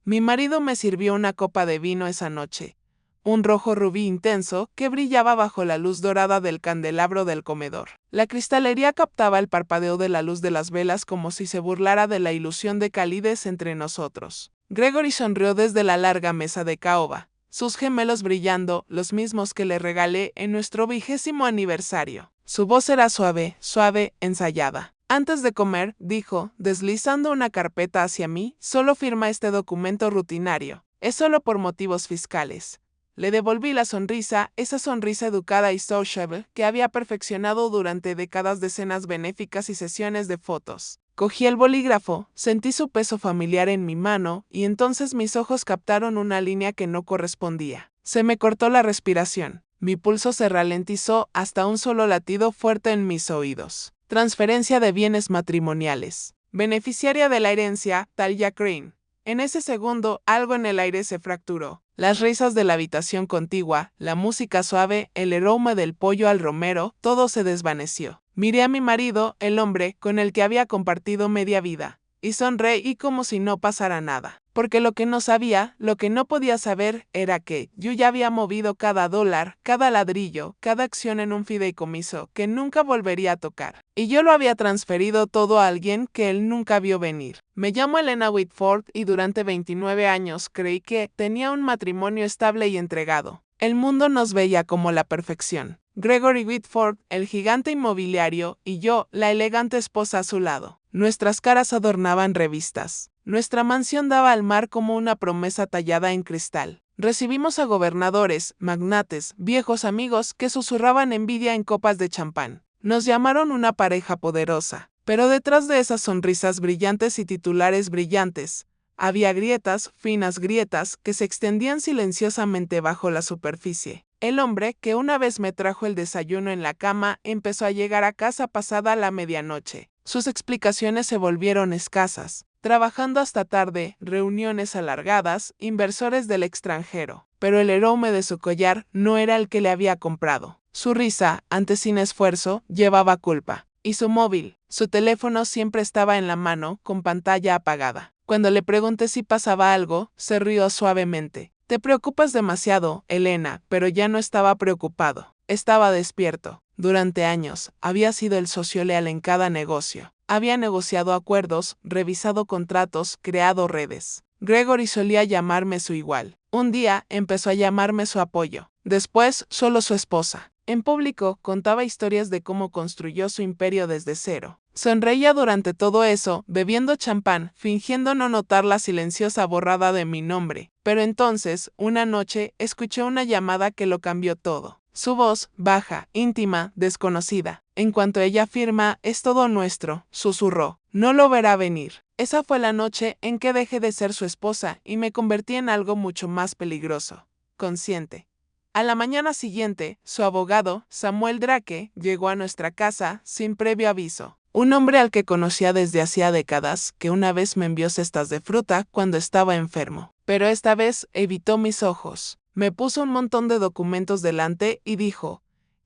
Mi marido me sirvió una copa de vino esa noche, un rojo rubí intenso que brillaba bajo la luz dorada del candelabro del comedor. La cristalería captaba el parpadeo de la luz de las velas como si se burlara de la ilusión de calidez entre nosotros. Gregory sonrió desde la larga mesa de caoba, sus gemelos brillando, los mismos que le regalé en nuestro 20º aniversario. Su voz era suave, suave, ensayada. Antes de comer, dijo, deslizando una carpeta hacia mí, solo firma este documento rutinario. Es solo por motivos fiscales. Le devolví la sonrisa, esa sonrisa educada y sociable que había perfeccionado durante décadas de cenas benéficas y sesiones de fotos. Cogí el bolígrafo, sentí su peso familiar en mi mano, y entonces mis ojos captaron una línea que no correspondía. Se me cortó la respiración. Mi pulso se ralentizó hasta un solo latido fuerte en mis oídos. Transferencia de bienes matrimoniales. Beneficiaria de la herencia, Talia Crane. En ese segundo, algo en el aire se fracturó. Las risas de la habitación contigua, la música suave, el aroma del pollo al romero, todo se desvaneció. Miré a mi marido, el hombre con el que había compartido media vida, y sonreí como si no pasara nada. Porque lo que no sabía, lo que no podía saber, era que yo ya había movido cada dólar, cada ladrillo, cada acción en un fideicomiso que nunca volvería a tocar. Y yo lo había transferido todo a alguien que él nunca vio venir. Me llamo Elena Whitford y durante 29 años creí que tenía un matrimonio estable y entregado. El mundo nos veía como la perfección. Gregory Whitford, el gigante inmobiliario, y yo, la elegante esposa a su lado. Nuestras caras adornaban revistas. Nuestra mansión daba al mar como una promesa tallada en cristal. Recibimos a gobernadores, magnates, viejos amigos que susurraban envidia en copas de champán. Nos llamaron una pareja poderosa. Pero detrás de esas sonrisas brillantes y titulares brillantes, había grietas, finas grietas, que se extendían silenciosamente bajo la superficie. El hombre que una vez me trajo el desayuno en la cama empezó a llegar a casa pasada la medianoche. Sus explicaciones se volvieron escasas. Trabajando hasta tarde, reuniones alargadas, inversores del extranjero. Pero el aroma de su collar no era el que le había comprado. Su risa, antes sin esfuerzo, llevaba culpa. Y su móvil, su teléfono siempre estaba en la mano, con pantalla apagada. Cuando le pregunté si pasaba algo, se rió suavemente. Te preocupas demasiado, Elena, pero ya no estaba preocupado. Estaba despierto. Durante años, había sido el socio leal en cada negocio. Había negociado acuerdos, revisado contratos, creado redes. Gregory solía llamarme su igual. Un día empezó a llamarme su apoyo. Después, solo su esposa. En público, contaba historias de cómo construyó su imperio desde cero. Sonreía durante todo eso, bebiendo champán, fingiendo no notar la silenciosa borrada de mi nombre. Pero entonces, una noche, escuché una llamada que lo cambió todo. Su voz, baja, íntima, desconocida. En cuanto ella afirma, es todo nuestro, susurró. No lo verá venir. Esa fue la noche en que dejé de ser su esposa y me convertí en algo mucho más peligroso. Consciente. A la mañana siguiente, su abogado, Samuel Drake, llegó a nuestra casa sin previo aviso. Un hombre al que conocía desde hacía décadas, que una vez me envió cestas de fruta cuando estaba enfermo. Pero esta vez evitó mis ojos. Me puso un montón de documentos delante y dijo,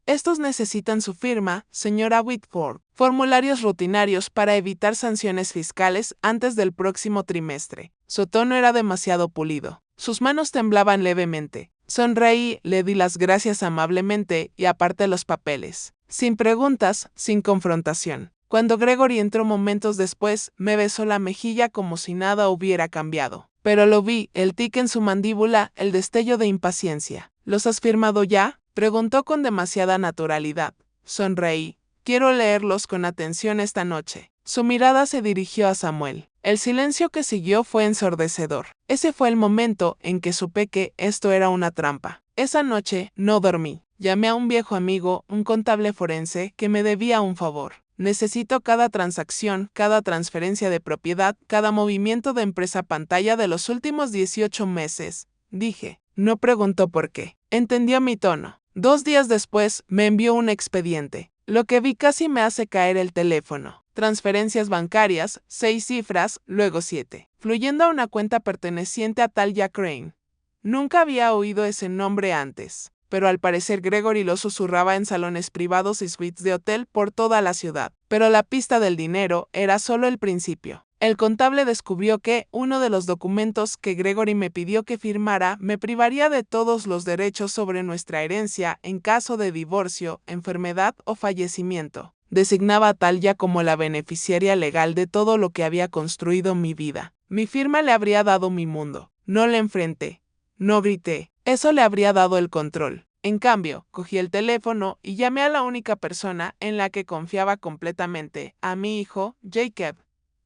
estos necesitan su firma, señora Whitford. Formularios rutinarios para evitar sanciones fiscales antes del próximo trimestre. Su tono era demasiado pulido. Sus manos temblaban levemente. Sonreí, le di las gracias amablemente y aparté los papeles. Sin preguntas, sin confrontación. Cuando Gregory entró momentos después, me besó la mejilla como si nada hubiera cambiado. Pero lo vi, el tic en su mandíbula, el destello de impaciencia. ¿Los has firmado ya? Preguntó con demasiada naturalidad. Sonreí. Quiero leerlos con atención esta noche. Su mirada se dirigió a Samuel. El silencio que siguió fue ensordecedor. Ese fue el momento en que supe que esto era una trampa. Esa noche no dormí. Llamé a un viejo amigo, un contable forense, que me debía un favor. Necesito cada transacción, cada transferencia de propiedad, cada movimiento de empresa pantalla de los últimos 18 meses, dije. No preguntó por qué. Entendió mi tono. 2 días después, me envió un expediente. Lo que vi casi me hace caer el teléfono. Transferencias bancarias, 6 cifras, luego 7. Fluyendo a una cuenta perteneciente a Talia Crane. Nunca había oído ese nombre antes. Pero al parecer Gregory lo susurraba en salones privados y suites de hotel por toda la ciudad. Pero la pista del dinero era solo el principio. El contable descubrió que uno de los documentos que Gregory me pidió que firmara me privaría de todos los derechos sobre nuestra herencia en caso de divorcio, enfermedad o fallecimiento. Designaba a Talia como la beneficiaria legal de todo lo que había construido mi vida. Mi firma le habría dado mi mundo. No le enfrenté. No grité. Eso le habría dado el control. En cambio, cogí el teléfono y llamé a la única persona en la que confiaba completamente, a mi hijo, Jacob.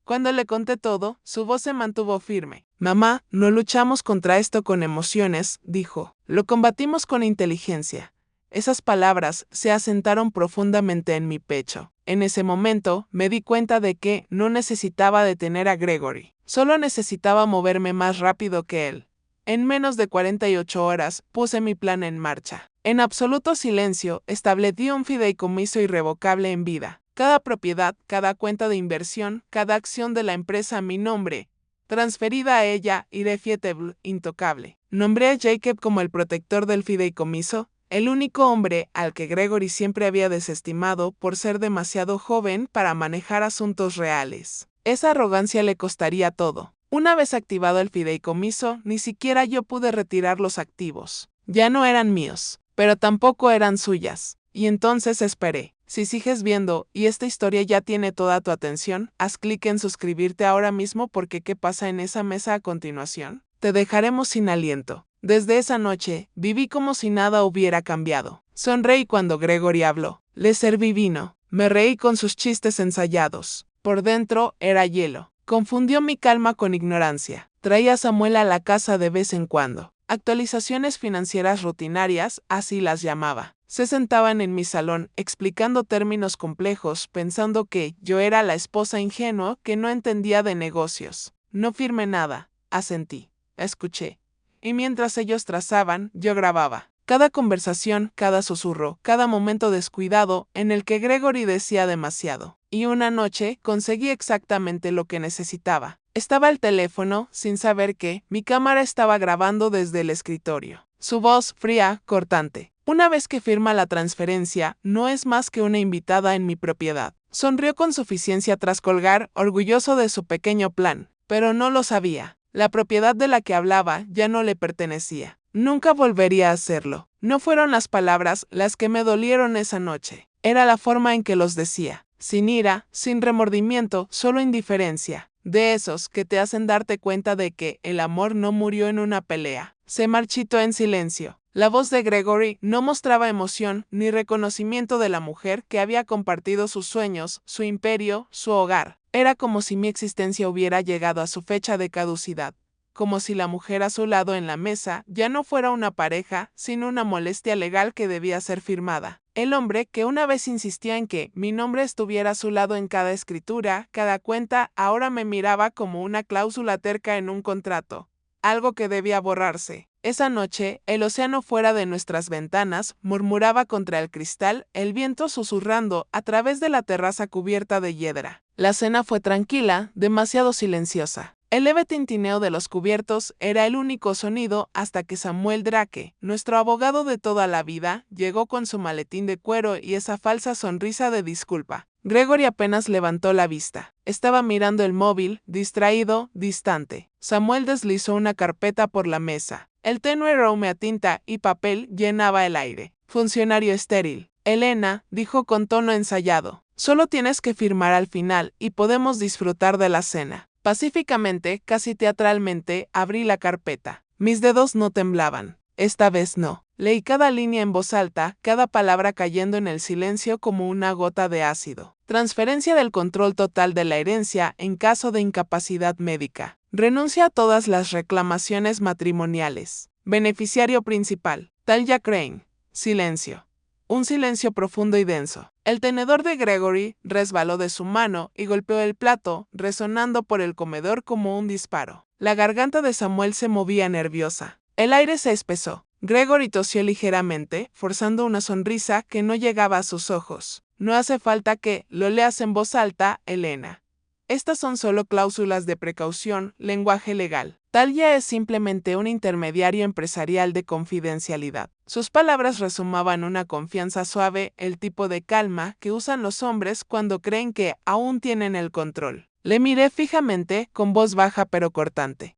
Cuando le conté todo, su voz se mantuvo firme. Mamá, no luchamos contra esto con emociones, dijo. Lo combatimos con inteligencia. Esas palabras se asentaron profundamente en mi pecho. En ese momento, me di cuenta de que no necesitaba detener a Gregory. Solo necesitaba moverme más rápido que él. En menos de 48 horas, puse mi plan en marcha. En absoluto silencio, establecí un fideicomiso irrevocable en vida. Cada propiedad, cada cuenta de inversión, cada acción de la empresa a mi nombre, transferida a ella, irrefutable, intocable. Nombré a Jacob como el protector del fideicomiso, el único hombre al que Gregory siempre había desestimado por ser demasiado joven para manejar asuntos reales. Esa arrogancia le costaría todo. Una vez activado el fideicomiso, ni siquiera yo pude retirar los activos. Ya no eran míos, pero tampoco eran suyas. Y entonces esperé. Si sigues viendo y esta historia ya tiene toda tu atención, haz clic en suscribirte ahora mismo porque ¿qué pasa en esa mesa a continuación? Te dejaremos sin aliento. Desde esa noche, viví como si nada hubiera cambiado. Sonreí cuando Gregory habló. Le serví vino. Me reí con sus chistes ensayados. Por dentro era hielo. Confundió mi calma con ignorancia. Traía a Samuel a la casa de vez en cuando. Actualizaciones financieras rutinarias, así las llamaba. Se sentaban en mi salón, explicando términos complejos, pensando que yo era la esposa ingenua que no entendía de negocios. No firmé nada, asentí, escuché. Y mientras ellos trazaban, yo grababa. Cada conversación, cada susurro, cada momento descuidado en el que Gregory decía demasiado. Y una noche conseguí exactamente lo que necesitaba. Estaba el teléfono, sin saber que mi cámara estaba grabando desde el escritorio. Su voz fría, cortante. Una vez que firma la transferencia, no es más que una invitada en mi propiedad. Sonrió con suficiencia tras colgar, orgulloso de su pequeño plan, pero no lo sabía. La propiedad de la que hablaba ya no le pertenecía. Nunca volvería a hacerlo. No fueron las palabras las que me dolieron esa noche. Era la forma en que los decía. Sin ira, sin remordimiento, solo indiferencia. De esos que te hacen darte cuenta de que el amor no murió en una pelea. Se marchitó en silencio. La voz de Gregory no mostraba emoción ni reconocimiento de la mujer que había compartido sus sueños, su imperio, su hogar. Era como si mi existencia hubiera llegado a su fecha de caducidad. Como si la mujer a su lado en la mesa ya no fuera una pareja, sino una molestia legal que debía ser firmada. El hombre que una vez insistía en que mi nombre estuviera a su lado en cada escritura, cada cuenta, ahora me miraba como una cláusula terca en un contrato. Algo que debía borrarse. Esa noche, el océano fuera de nuestras ventanas murmuraba contra el cristal, el viento susurrando a través de la terraza cubierta de hiedra. La cena fue tranquila, demasiado silenciosa. El leve tintineo de los cubiertos era el único sonido hasta que Samuel Drake, nuestro abogado de toda la vida, llegó con su maletín de cuero y esa falsa sonrisa de disculpa. Gregory apenas levantó la vista. Estaba mirando el móvil, distraído, distante. Samuel deslizó una carpeta por la mesa. El tenue aroma a tinta y papel llenaba el aire. Funcionario estéril. Elena, dijo con tono ensayado. Solo tienes que firmar al final y podemos disfrutar de la cena. Pacíficamente, casi teatralmente, abrí la carpeta. Mis dedos no temblaban. Esta vez no. Leí cada línea en voz alta, cada palabra cayendo en el silencio como una gota de ácido. Transferencia del control total de la herencia en caso de incapacidad médica. Renuncia a todas las reclamaciones matrimoniales. Beneficiario principal. Talia Crane. Silencio. Un silencio profundo y denso. El tenedor de Gregory resbaló de su mano y golpeó el plato, resonando por el comedor como un disparo. La garganta de Samuel se movía nerviosa. El aire se espesó. Gregory tosió ligeramente, forzando una sonrisa que no llegaba a sus ojos. No hace falta que lo leas en voz alta, Elena. Estas son solo cláusulas de precaución, lenguaje legal. Talia es simplemente un intermediario empresarial de confidencialidad. Sus palabras resumaban una confianza suave, el tipo de calma que usan los hombres cuando creen que aún tienen el control. Le miré fijamente, con voz baja pero cortante.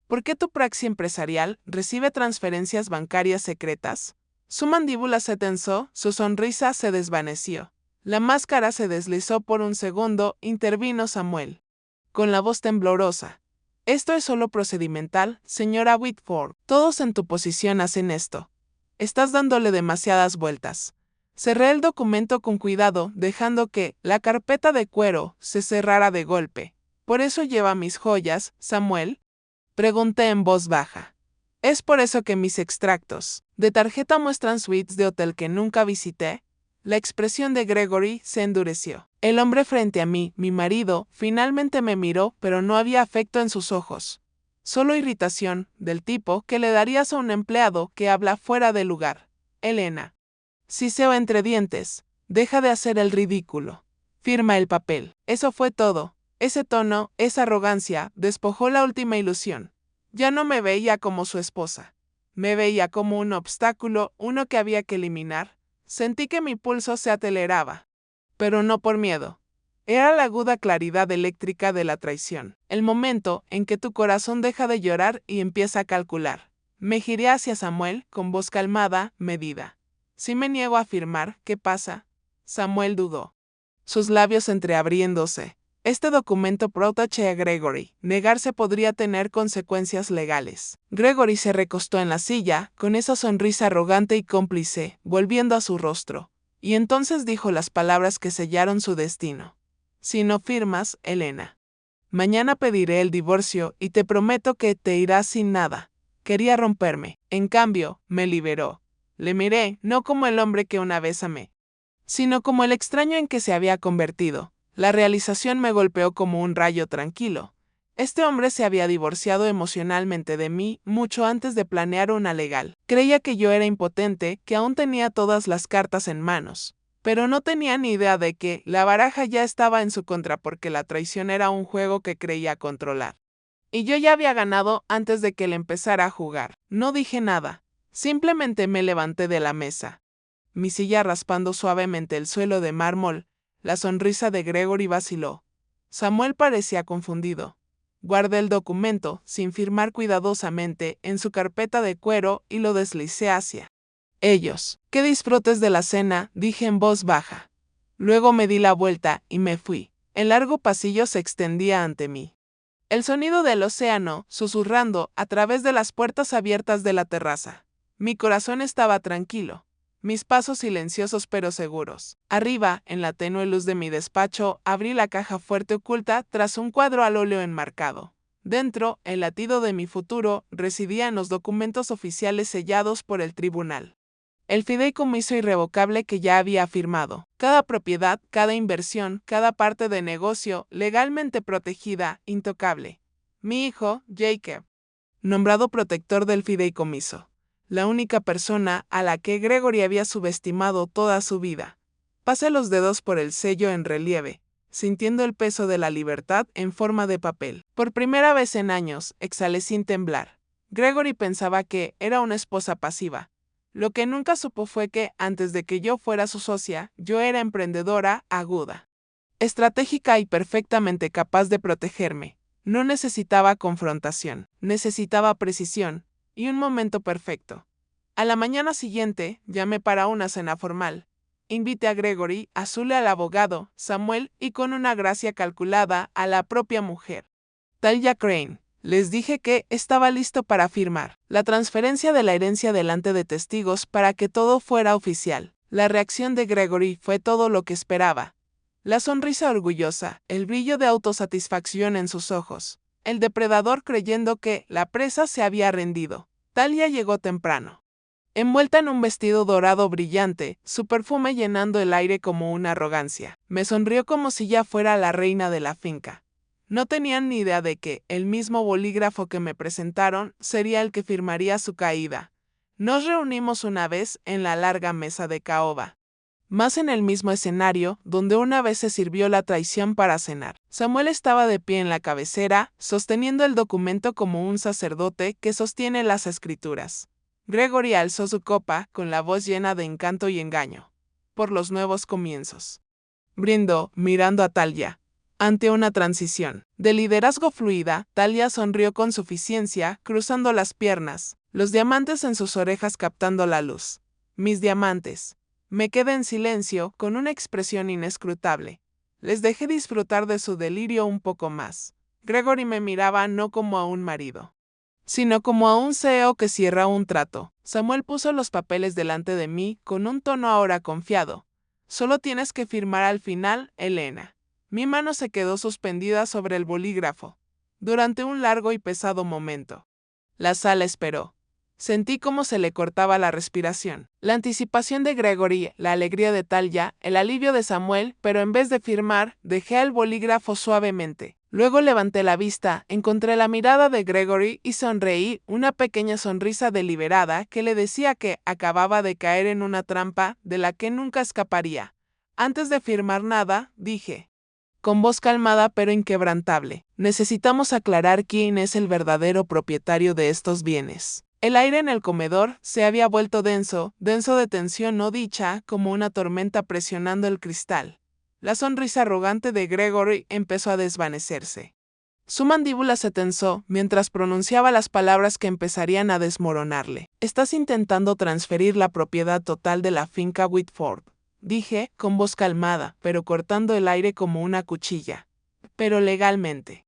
¿Por qué tu praxi empresarial recibe transferencias bancarias secretas? Su mandíbula se tensó, su sonrisa se desvaneció. La máscara se deslizó por un segundo, intervino Samuel, con la voz temblorosa. Esto es solo procedimental, señora Whitford. Todos en tu posición hacen esto. Estás dándole demasiadas vueltas. Cerré el documento con cuidado, dejando que la carpeta de cuero se cerrara de golpe. ¿Por eso lleva mis joyas, Samuel? Pregunté en voz baja. ¿Es por eso que mis extractos de tarjeta muestran suites de hotel que nunca visité? La expresión de Gregory se endureció. El hombre frente a mí, mi marido, finalmente me miró, pero no había afecto en sus ojos. Solo irritación, del tipo que le darías a un empleado que habla fuera de lugar. Elena. Siseo entre dientes. Deja de hacer el ridículo. Firma el papel. Eso fue todo. Ese tono, esa arrogancia, despojó la última ilusión. Ya no me veía como su esposa. Me veía como un obstáculo, uno que había que eliminar. Sentí que mi pulso se aceleraba. Pero no por miedo. Era la aguda claridad eléctrica de la traición. El momento en que tu corazón deja de llorar y empieza a calcular. Me giré hacia Samuel con voz calmada, medida. Si me niego a afirmar, ¿qué pasa? Samuel dudó. Sus labios entreabriéndose. Este documento protege a Gregory. Negarse podría tener consecuencias legales. Gregory se recostó en la silla, con esa sonrisa arrogante y cómplice, volviendo a su rostro. Y entonces dijo las palabras que sellaron su destino. Si no firmas, Elena. Mañana pediré el divorcio y te prometo que te irás sin nada. Quería romperme. En cambio, me liberó. Le miré, no como el hombre que una vez amé, sino como el extraño en que se había convertido. La realización me golpeó como un rayo tranquilo. Este hombre se había divorciado emocionalmente de mí mucho antes de planear una legal. Creía que yo era impotente, que aún tenía todas las cartas en manos. Pero no tenía ni idea de que la baraja ya estaba en su contra porque la traición era un juego que creía controlar. Y yo ya había ganado antes de que él empezara a jugar. No dije nada. Simplemente me levanté de la mesa. Mi silla raspando suavemente el suelo de mármol. La sonrisa de Gregory vaciló. Samuel parecía confundido. Guardé el documento, sin firmar cuidadosamente, en su carpeta de cuero y lo deslicé hacia ellos. «Que disfrutes de la cena», dije en voz baja. Luego me di la vuelta y me fui. El largo pasillo se extendía ante mí. El sonido del océano, susurrando a través de las puertas abiertas de la terraza. Mi corazón estaba tranquilo. Mis pasos silenciosos pero seguros. Arriba, en la tenue luz de mi despacho, abrí la caja fuerte oculta tras un cuadro al óleo enmarcado. Dentro, el latido de mi futuro residía en los documentos oficiales sellados por el tribunal. El fideicomiso irrevocable que ya había firmado. Cada propiedad, cada inversión, cada parte de negocio, legalmente protegida, intocable. Mi hijo, Jacob, nombrado protector del fideicomiso. La única persona a la que Gregory había subestimado toda su vida. Pasé los dedos por el sello en relieve, sintiendo el peso de la libertad en forma de papel. Por primera vez en años, exhalé sin temblar. Gregory pensaba que era una esposa pasiva. Lo que nunca supo fue que, antes de que yo fuera su socia, yo era emprendedora, aguda, estratégica y perfectamente capaz de protegerme. No necesitaba confrontación, necesitaba precisión y un momento perfecto. A la mañana siguiente, llamé para una cena formal. Invité a Gregory, a Zule al abogado, Samuel y con una gracia calculada a la propia mujer, Talia Crane. Les dije que estaba listo para firmar la transferencia de la herencia delante de testigos para que todo fuera oficial. La reacción de Gregory fue todo lo que esperaba. La sonrisa orgullosa, el brillo de autosatisfacción en sus ojos, el depredador creyendo que la presa se había rendido. Talia llegó temprano. Envuelta en un vestido dorado brillante, su perfume llenando el aire como una arrogancia. Me sonrió como si ya fuera la reina de la finca. No tenían ni idea de que el mismo bolígrafo que me presentaron sería el que firmaría su caída. Nos reunimos una vez en la larga mesa de caoba, más en el mismo escenario donde una vez se sirvió la traición para cenar. Samuel estaba de pie en la cabecera, sosteniendo el documento como un sacerdote que sostiene las escrituras. Gregory alzó su copa con la voz llena de encanto y engaño. Por los nuevos comienzos. Brindó, mirando a Talia. Ante una transición de liderazgo fluida, Talia sonrió con suficiencia, cruzando las piernas, los diamantes en sus orejas captando la luz. Mis diamantes. Me quedé en silencio, con una expresión inescrutable. Les dejé disfrutar de su delirio un poco más. Gregory me miraba no como a un marido, sino como a un CEO que cierra un trato. Samuel puso los papeles delante de mí, con un tono ahora confiado. Solo tienes que firmar al final, Elena. Mi mano se quedó suspendida sobre el bolígrafo, durante un largo y pesado momento. La sala esperó. Sentí cómo se le cortaba la respiración. La anticipación de Gregory, la alegría de Talia, el alivio de Samuel, pero en vez de firmar, dejé el bolígrafo suavemente. Luego levanté la vista, encontré la mirada de Gregory y sonreí, una pequeña sonrisa deliberada que le decía que acababa de caer en una trampa de la que nunca escaparía. Antes de firmar nada, dije, con voz calmada pero inquebrantable, necesitamos aclarar quién es el verdadero propietario de estos bienes. El aire en el comedor se había vuelto denso, denso de tensión no dicha, como una tormenta presionando el cristal. La sonrisa arrogante de Gregory empezó a desvanecerse. Su mandíbula se tensó mientras pronunciaba las palabras que empezarían a desmoronarle. Estás intentando transferir la propiedad total de la finca Whitford, dije, con voz calmada, pero cortando el aire como una cuchilla. Pero legalmente.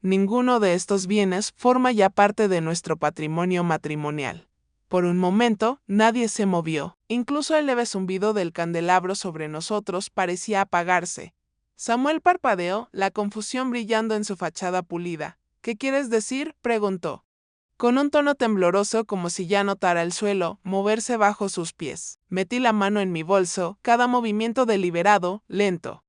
Ninguno de estos bienes forma ya parte de nuestro patrimonio matrimonial. Por un momento, nadie se movió. Incluso el leve zumbido del candelabro sobre nosotros parecía apagarse. Samuel parpadeó, la confusión brillando en su fachada pulida. ¿Qué quieres decir?, preguntó, con un tono tembloroso como si ya notara el suelo moverse bajo sus pies. Metí la mano en mi bolso, cada movimiento deliberado, lento.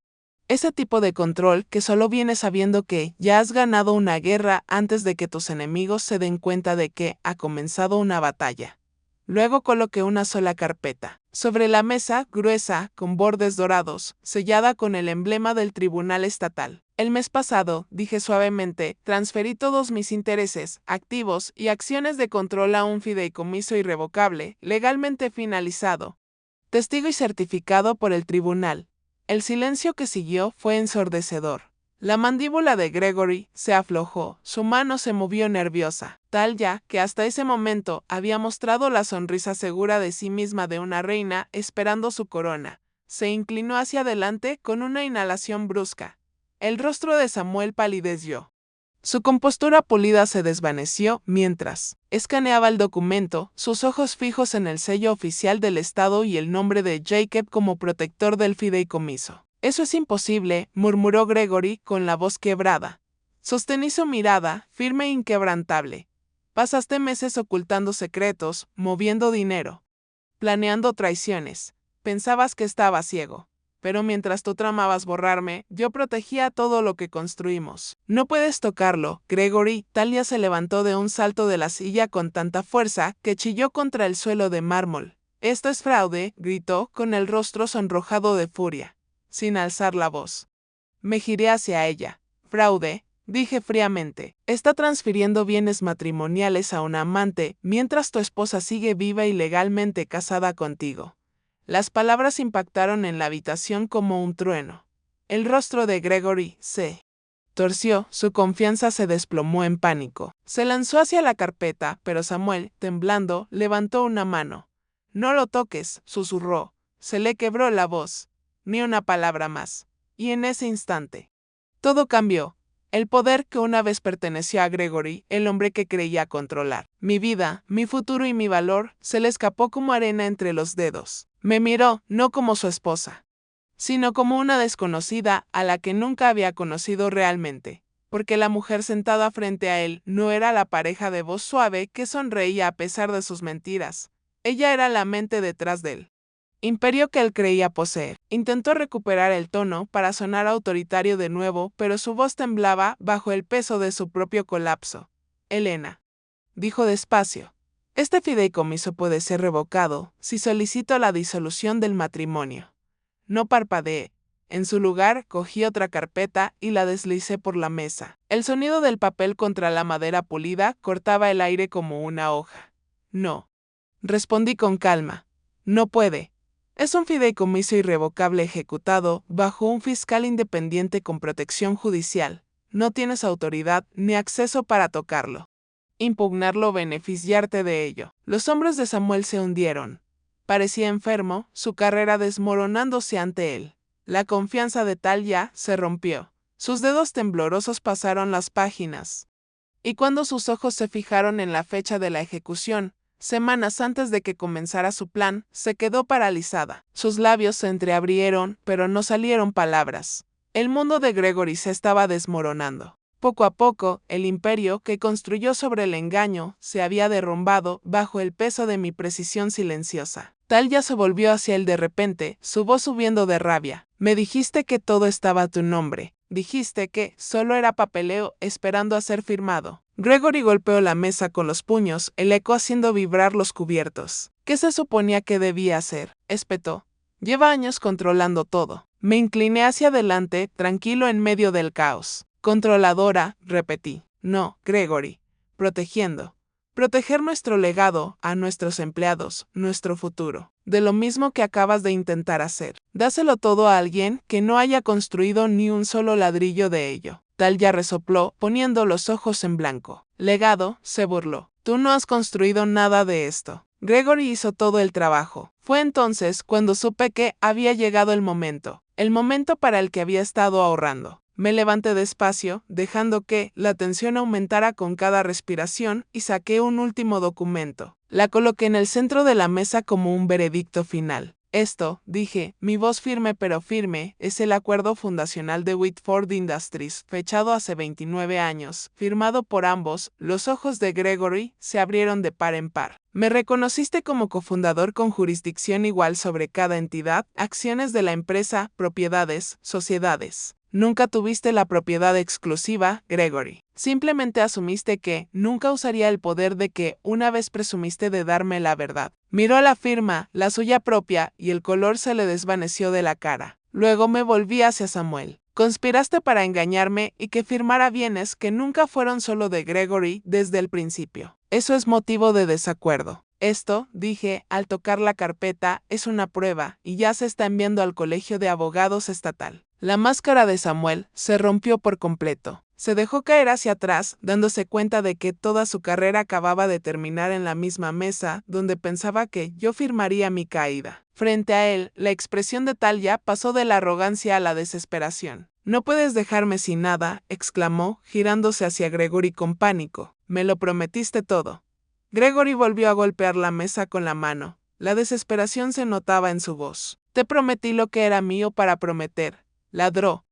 Ese tipo de control que solo viene sabiendo que ya has ganado una guerra antes de que tus enemigos se den cuenta de que ha comenzado una batalla. Luego coloqué una sola carpeta sobre la mesa, gruesa, con bordes dorados, sellada con el emblema del Tribunal Estatal. El mes pasado, dije suavemente, transferí todos mis intereses, activos y acciones de control a un fideicomiso irrevocable, legalmente finalizado, testigo y certificado por el tribunal. El silencio que siguió fue ensordecedor. La mandíbula de Gregory se aflojó, su mano se movió nerviosa. Talia, que hasta ese momento había mostrado la sonrisa segura de sí misma de una reina esperando su corona, se inclinó hacia adelante con una inhalación brusca. El rostro de Samuel palideció. Su compostura pulida se desvaneció mientras escaneaba el documento, sus ojos fijos en el sello oficial del Estado y el nombre de Jacob como protector del fideicomiso. Eso es imposible, murmuró Gregory con la voz quebrada. Sostení su mirada, firme e inquebrantable. Pasaste meses ocultando secretos, moviendo dinero, planeando traiciones. Pensabas que estaba ciego. Pero mientras tú tramabas borrarme, yo protegía todo lo que construimos. No puedes tocarlo, Gregory. Talia se levantó de un salto de la silla con tanta fuerza que chilló contra el suelo de mármol. Esto es fraude, gritó, con el rostro sonrojado de furia, sin alzar la voz. Me giré hacia ella. Fraude, dije fríamente. Está transfiriendo bienes matrimoniales a un amante mientras tu esposa sigue viva y legalmente casada contigo. Las palabras impactaron en la habitación como un trueno. El rostro de Gregory se torció, su confianza se desplomó en pánico. Se lanzó hacia la carpeta, pero Samuel, temblando, levantó una mano. No lo toques, susurró. Se le quebró la voz. Ni una palabra más. Y en ese instante, todo cambió. El poder que una vez perteneció a Gregory, el hombre que creía controlar mi vida, mi futuro y mi valor, se le escapó como arena entre los dedos. Me miró, no como su esposa, sino como una desconocida a la que nunca había conocido realmente, porque la mujer sentada frente a él no era la pareja de voz suave que sonreía a pesar de sus mentiras. Ella era la mente detrás de él. Imperio que él creía poseer. Intentó recuperar el tono para sonar autoritario de nuevo, pero su voz temblaba bajo el peso de su propio colapso. Elena, dijo despacio, este fideicomiso puede ser revocado si solicito la disolución del matrimonio. No parpadeé. En su lugar, cogí otra carpeta y la deslicé por la mesa. El sonido del papel contra la madera pulida cortaba el aire como una hoja. No. Respondí con calma. No puede. Es un fideicomiso irrevocable ejecutado bajo un fiscal independiente con protección judicial. No tienes autoridad ni acceso para tocarlo, impugnarlo o beneficiarte de ello. Los hombros de Samuel se hundieron. Parecía enfermo, su carrera desmoronándose ante él. La confianza de Talia se rompió. Sus dedos temblorosos pasaron las páginas. Y cuando sus ojos se fijaron en la fecha de la ejecución, semanas antes de que comenzara su plan, se quedó paralizada. Sus labios se entreabrieron, pero no salieron palabras. El mundo de Gregory se estaba desmoronando. Poco a poco, el imperio que construyó sobre el engaño se había derrumbado bajo el peso de mi precisión silenciosa. Talia se volvió hacia él de repente, su voz subiendo de rabia. Me dijiste que todo estaba a tu nombre. Dijiste que solo era papeleo esperando a ser firmado. Gregory golpeó la mesa con los puños, el eco haciendo vibrar los cubiertos. ¿Qué se suponía que debía hacer? Espetó. Lleva años controlando todo. Me incliné hacia adelante, tranquilo en medio del caos. Controladora, repetí. No, Gregory. Protegiendo. Proteger nuestro legado, a nuestros empleados, nuestro futuro. De lo mismo que acabas de intentar hacer. Dáselo todo a alguien que no haya construido ni un solo ladrillo de ello. Talia resopló, poniendo los ojos en blanco. Legado, se burló. Tú no has construido nada de esto. Gregory hizo todo el trabajo. Fue entonces cuando supe que había llegado el momento para el que había estado ahorrando. Me levanté despacio, dejando que la tensión aumentara con cada respiración, y saqué un último documento. La coloqué en el centro de la mesa como un veredicto final. Esto, dije, mi voz firme pero firme, es el acuerdo fundacional de Whitford Industries, fechado hace 29 años, firmado por ambos. Los ojos de Gregory se abrieron de par en par. Me reconociste como cofundador con jurisdicción igual sobre cada entidad, acciones de la empresa, propiedades, sociedades. Nunca tuviste la propiedad exclusiva, Gregory. Simplemente asumiste que nunca usaría el poder de que una vez presumiste de darme la verdad. Miró la firma, la suya propia, y el color se le desvaneció de la cara. Luego me volví hacia Samuel. Conspiraste para engañarme y que firmara bienes que nunca fueron solo de Gregory desde el principio. Eso es motivo de desacuerdo. Esto, dije, al tocar la carpeta, es una prueba, y ya se está enviando al Colegio de Abogados Estatal. La máscara de Samuel se rompió por completo. Se dejó caer hacia atrás, dándose cuenta de que toda su carrera acababa de terminar en la misma mesa donde pensaba que yo firmaría mi caída. Frente a él, la expresión de Talia pasó de la arrogancia a la desesperación. No puedes dejarme sin nada, exclamó, girándose hacia Gregory con pánico. Me lo prometiste todo. Gregory volvió a golpear la mesa con la mano. La desesperación se notaba en su voz. Te prometí lo que era mío para prometer. Ladró.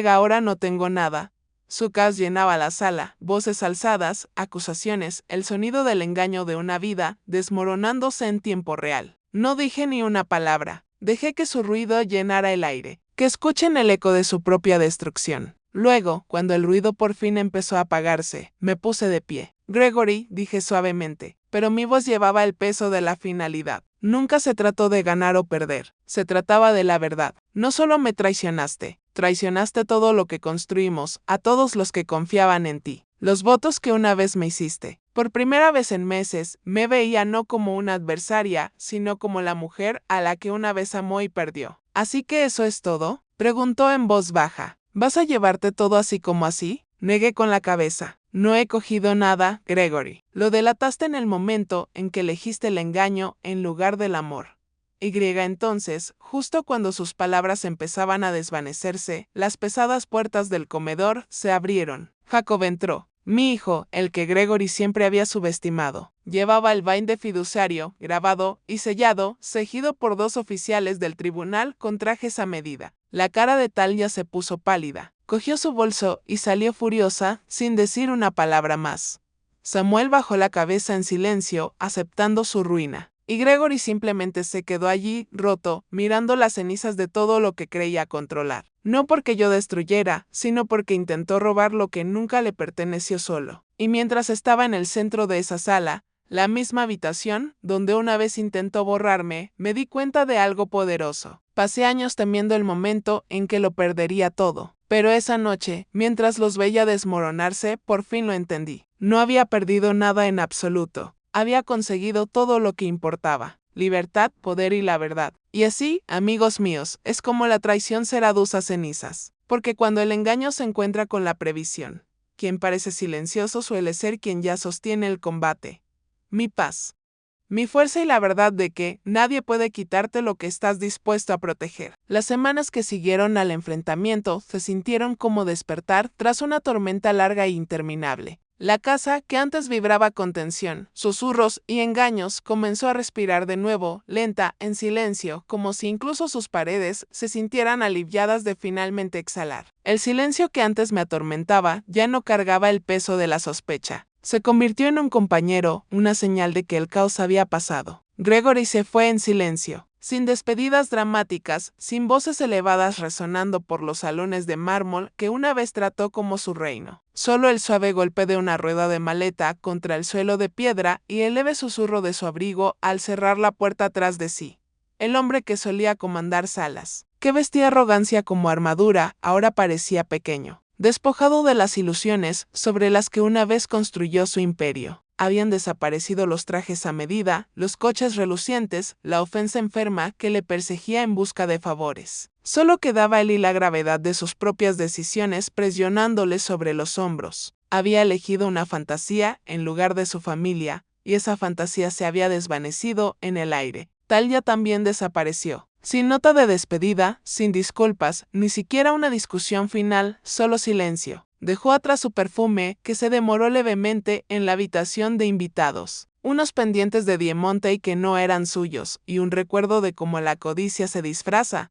Ahora no tengo nada. Su caos llenaba la sala, voces alzadas, acusaciones, el sonido del engaño de una vida, desmoronándose en tiempo real. No dije ni una palabra. Dejé que su ruido llenara el aire, que escuchen el eco de su propia destrucción. Luego, cuando el ruido por fin empezó a apagarse, me puse de pie. Gregory, dije suavemente, pero mi voz llevaba el peso de la finalidad. Nunca se trató de ganar o perder, se trataba de la verdad. No solo me traicionaste, traicionaste todo lo que construimos, a todos los que confiaban en ti. Los votos que una vez me hiciste. Por primera vez en meses, me veía no como una adversaria, sino como la mujer a la que una vez amó y perdió. ¿Así que eso es todo?, preguntó en voz baja. ¿Vas a llevarte todo así como así? Negué con la cabeza. No he cogido nada, Gregory. Lo delataste en el momento en que elegiste el engaño en lugar del amor. Entonces, justo cuando sus palabras empezaban a desvanecerse, las pesadas puertas del comedor se abrieron. Jacob entró. Mi hijo, el que Gregory siempre había subestimado. Llevaba el vain de fiduciario, grabado y sellado, ceñido por dos oficiales del tribunal con trajes a medida. La cara de Talia se puso pálida. Cogió su bolso y salió furiosa, sin decir una palabra más. Samuel bajó la cabeza en silencio, aceptando su ruina. Y Gregory simplemente se quedó allí, roto, mirando las cenizas de todo lo que creía controlar. No porque yo destruyera, sino porque intentó robar lo que nunca le perteneció solo. Y mientras estaba en el centro de esa sala, la misma habitación, donde una vez intentó borrarme, me di cuenta de algo poderoso. Pasé años temiendo el momento en que lo perdería todo. Pero esa noche, mientras los veía desmoronarse, por fin lo entendí. No había perdido nada en absoluto. Había conseguido todo lo que importaba: libertad, poder y la verdad. Y así, amigos míos, es como la traición se reduce a cenizas. Porque cuando el engaño se encuentra con la previsión, quien parece silencioso suele ser quien ya sostiene el combate. Mi paz, mi fuerza y la verdad de que nadie puede quitarte lo que estás dispuesto a proteger. Las semanas que siguieron al enfrentamiento se sintieron como despertar tras una tormenta larga e interminable. La casa, que antes vibraba con tensión, susurros y engaños, comenzó a respirar de nuevo, lenta, en silencio, como si incluso sus paredes se sintieran aliviadas de finalmente exhalar. El silencio que antes me atormentaba ya no cargaba el peso de la sospecha. Se convirtió en un compañero, una señal de que el caos había pasado. Gregory se fue en silencio, sin despedidas dramáticas, sin voces elevadas resonando por los salones de mármol que una vez trató como su reino. Solo el suave golpe de una rueda de maleta contra el suelo de piedra y el leve susurro de su abrigo al cerrar la puerta tras de sí. El hombre que solía comandar salas, que vestía arrogancia como armadura, ahora parecía pequeño, despojado de las ilusiones sobre las que una vez construyó su imperio. Habían desaparecido los trajes a medida, los coches relucientes, la ofensa enferma que le perseguía en busca de favores. Solo quedaba él y la gravedad de sus propias decisiones presionándole sobre los hombros. Había elegido una fantasía en lugar de su familia, y esa fantasía se había desvanecido en el aire. Talia también desapareció. Sin nota de despedida, sin disculpas, ni siquiera una discusión final, solo silencio. Dejó atrás su perfume, que se demoró levemente en la habitación de invitados. Unos pendientes de diamante que no eran suyos, y un recuerdo de cómo la codicia se disfraza,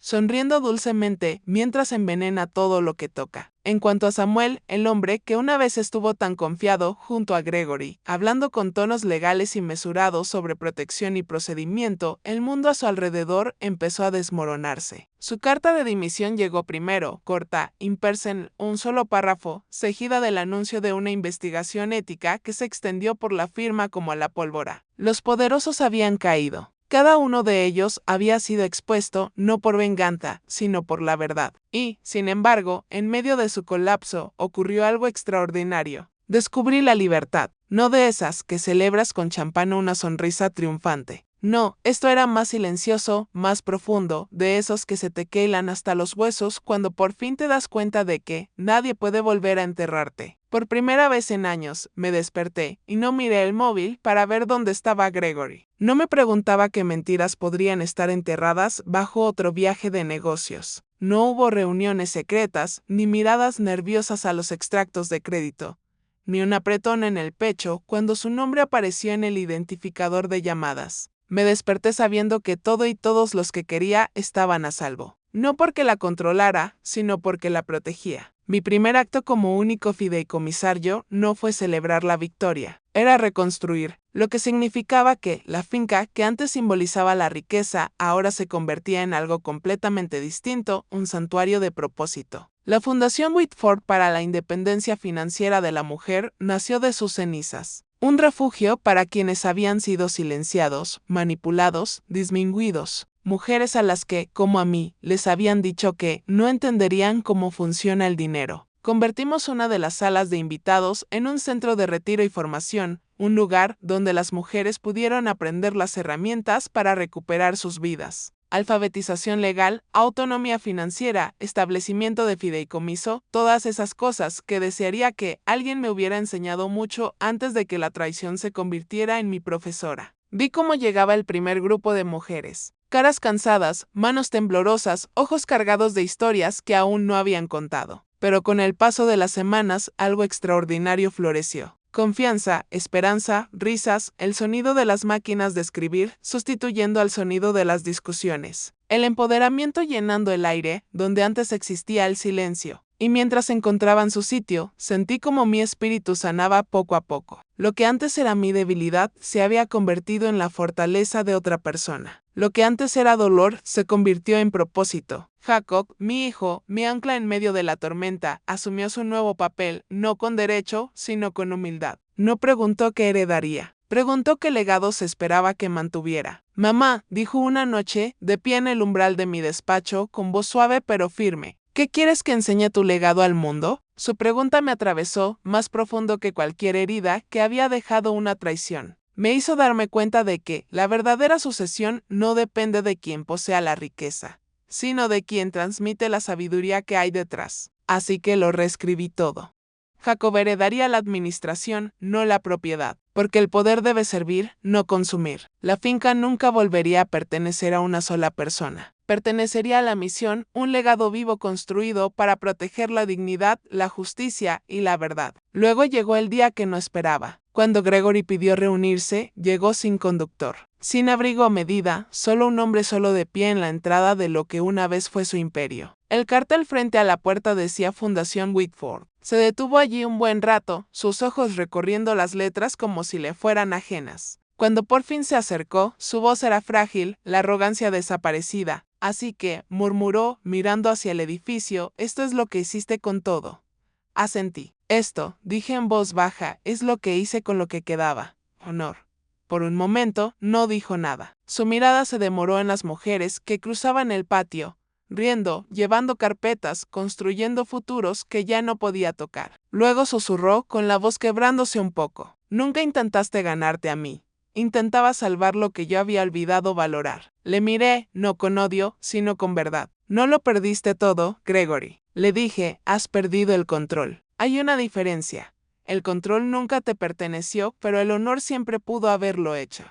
sonriendo dulcemente mientras envenena todo lo que toca. En cuanto a Samuel, el hombre que una vez estuvo tan confiado junto a Gregory, hablando con tonos legales y mesurados sobre protección y procedimiento, el mundo a su alrededor empezó a desmoronarse. Su carta de dimisión llegó primero, corta, impersa en un solo párrafo, seguida del anuncio de una investigación ética que se extendió por la firma como la pólvora. Los poderosos habían caído. Cada uno de ellos había sido expuesto no por venganza, sino por la verdad. Y, sin embargo, en medio de su colapso, ocurrió algo extraordinario. Descubrí la libertad, no de esas que celebras con champán o una sonrisa triunfante. No, esto era más silencioso, más profundo, de esos que se te quelan hasta los huesos cuando por fin te das cuenta de que nadie puede volver a enterrarte. Por primera vez en años, me desperté y no miré el móvil para ver dónde estaba Gregory. No me preguntaba qué mentiras podrían estar enterradas bajo otro viaje de negocios. No hubo reuniones secretas, ni miradas nerviosas a los extractos de crédito, ni un apretón en el pecho cuando su nombre apareció en el identificador de llamadas. Me desperté sabiendo que todo y todos los que quería estaban a salvo. No porque la controlara, sino porque la protegía. Mi primer acto como único fideicomisario no fue celebrar la victoria, era reconstruir, lo que significaba que la finca que antes simbolizaba la riqueza ahora se convertía en algo completamente distinto, un santuario de propósito. La Fundación Whitford para la Independencia Financiera de la Mujer nació de sus cenizas. Un refugio para quienes habían sido silenciados, manipulados, disminuidos. Mujeres a las que, como a mí, les habían dicho que no entenderían cómo funciona el dinero. Convertimos una de las salas de invitados en un centro de retiro y formación, un lugar donde las mujeres pudieron aprender las herramientas para recuperar sus vidas. Alfabetización legal, autonomía financiera, establecimiento de fideicomiso, todas esas cosas que desearía que alguien me hubiera enseñado mucho antes de que la traición se convirtiera en mi profesora. Vi cómo llegaba el primer grupo de mujeres. Caras cansadas, manos temblorosas, ojos cargados de historias que aún no habían contado. Pero con el paso de las semanas, algo extraordinario floreció. Confianza, esperanza, risas, el sonido de las máquinas de escribir, sustituyendo al sonido de las discusiones. El empoderamiento llenando el aire, donde antes existía el silencio. Y mientras encontraban su sitio, sentí como mi espíritu sanaba poco a poco. Lo que antes era mi debilidad se había convertido en la fortaleza de otra persona. Lo que antes era dolor se convirtió en propósito. Jacob, mi hijo, mi ancla en medio de la tormenta, asumió su nuevo papel, no con derecho, sino con humildad. No preguntó qué heredaría. Preguntó qué legado se esperaba que mantuviera. Mamá, dijo una noche, de pie en el umbral de mi despacho, con voz suave pero firme. ¿Qué quieres que enseñe tu legado al mundo? Su pregunta me atravesó, más profundo que cualquier herida que había dejado una traición. Me hizo darme cuenta de que la verdadera sucesión no depende de quien posea la riqueza, sino de quien transmite la sabiduría que hay detrás. Así que lo reescribí todo. Jacob heredaría la administración, no la propiedad, porque el poder debe servir, no consumir. La finca nunca volvería a pertenecer a una sola persona. Pertenecería a la misión, un legado vivo construido para proteger la dignidad, la justicia y la verdad. Luego llegó el día que no esperaba. Cuando Gregory pidió reunirse, llegó sin conductor, sin abrigo a medida, solo un hombre solo de pie en la entrada de lo que una vez fue su imperio. El cartel frente a la puerta decía Fundación Whitford. Se detuvo allí un buen rato, sus ojos recorriendo las letras como si le fueran ajenas. Cuando por fin se acercó, su voz era frágil, la arrogancia desaparecida, así que, murmuró, mirando hacia el edificio, esto es lo que hiciste con todo. Asentí. Esto, dije en voz baja, es lo que hice con lo que quedaba. Honor. Por un momento, no dijo nada. Su mirada se demoró en las mujeres que cruzaban el patio, riendo, llevando carpetas, construyendo futuros que ya no podía tocar. Luego susurró, con la voz quebrándose un poco. Nunca intentaste ganarte a mí. Intentaba salvar lo que yo había olvidado valorar. Le miré, no con odio, sino con verdad. No lo perdiste todo, Gregory. Le dije, has perdido el control. Hay una diferencia. El control nunca te perteneció, pero el honor siempre pudo haberlo hecho.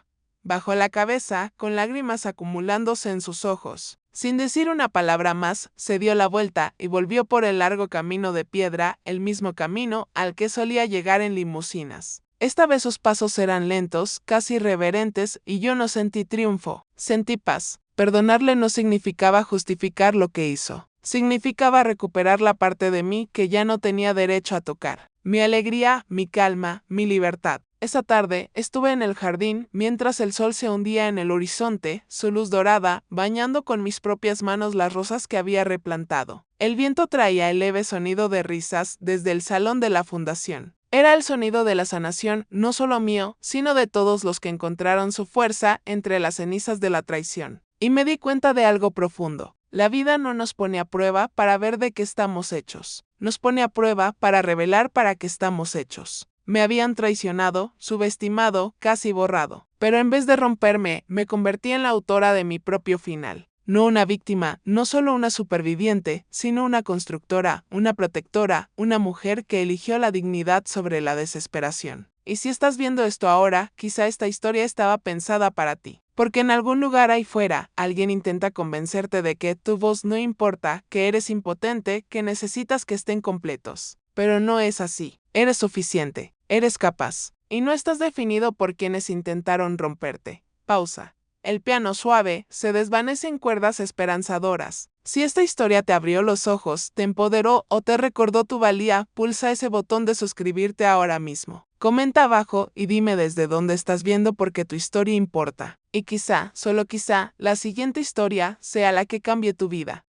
Bajó la cabeza, con lágrimas acumulándose en sus ojos. Sin decir una palabra más, se dio la vuelta y volvió por el largo camino de piedra, el mismo camino al que solía llegar en limusinas. Esta vez sus pasos eran lentos, casi irreverentes, y yo no sentí triunfo, sentí paz. Perdonarle no significaba justificar lo que hizo. Significaba recuperar la parte de mí que ya no tenía derecho a tocar. Mi alegría, mi calma, mi libertad. Esa tarde estuve en el jardín mientras el sol se hundía en el horizonte, su luz dorada, bañando con mis propias manos las rosas que había replantado. El viento traía el leve sonido de risas desde el salón de la fundación. Era el sonido de la sanación, no solo mío, sino de todos los que encontraron su fuerza entre las cenizas de la traición. Y me di cuenta de algo profundo. La vida no nos pone a prueba para ver de qué estamos hechos. Nos pone a prueba para revelar para qué estamos hechos. Me habían traicionado, subestimado, casi borrado. Pero en vez de romperme, me convertí en la autora de mi propio final. No una víctima, no solo una superviviente, sino una constructora, una protectora, una mujer que eligió la dignidad sobre la desesperación. Y si estás viendo esto ahora, quizá esta historia estaba pensada para ti. Porque en algún lugar ahí fuera, alguien intenta convencerte de que tu voz no importa, que eres impotente, que necesitas que estén completos. Pero no es así. Eres suficiente. Eres capaz. Y no estás definido por quienes intentaron romperte. Pausa. El piano suave se desvanece en cuerdas esperanzadoras. Si esta historia te abrió los ojos, te empoderó o te recordó tu valía, pulsa ese botón de suscribirte ahora mismo. Comenta abajo y dime desde dónde estás viendo porque tu historia importa. Y quizá, solo quizá, la siguiente historia sea la que cambie tu vida.